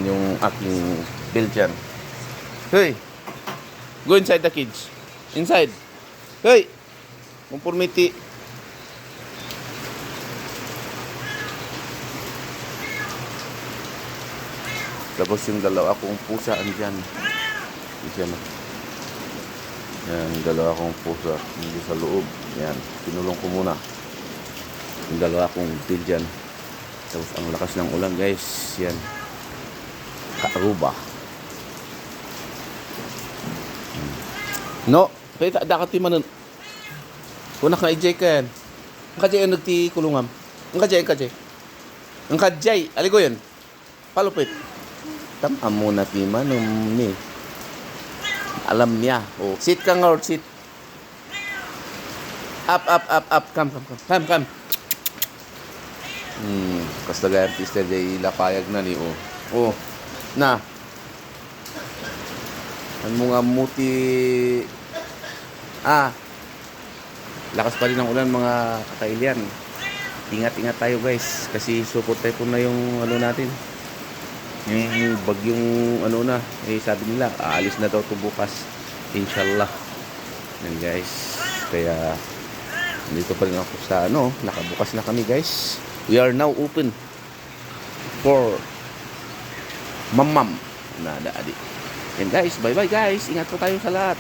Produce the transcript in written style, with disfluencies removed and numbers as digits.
Yan yung aking Belgian. Hey! Go inside the cage. Inside. Hey! Conformity. Tapos yung dalawa kong pusa andyan. Andyan. Yan, dalawa kong pusa hindi sa loob. Yan, pinulong ko muna. Yung dalawa kong Belgian. Tapos ang lakas ng ulan guys. Yan. Kaaruba. No, kaya dakat ti manon. Kunak na ijay ka yan. Ang kajay ang nagti kulungam. Ang kajay. Ang kajay. Aligo yan. Palupit. Tama muna ti manon ni. Alam niya. Oh, sit ka nga or sit. Up. Come. Kasta gaya artista day lapayag na ni. Oh. Na. Ano mo nga muti. Lakas pa rin ng ulan mga kakailian. Ingat tayo guys. Kasi support tayo po na yung ano natin. Yung bagyong ano na. Sabi nila aalis na daw to bukas. Inshallah. Yan guys. Kaya dito pa rin ako sa nakabukas na kami guys. We are now open for mamam na daadi. Yan guys, bye guys. Ingat po tayo sa lahat.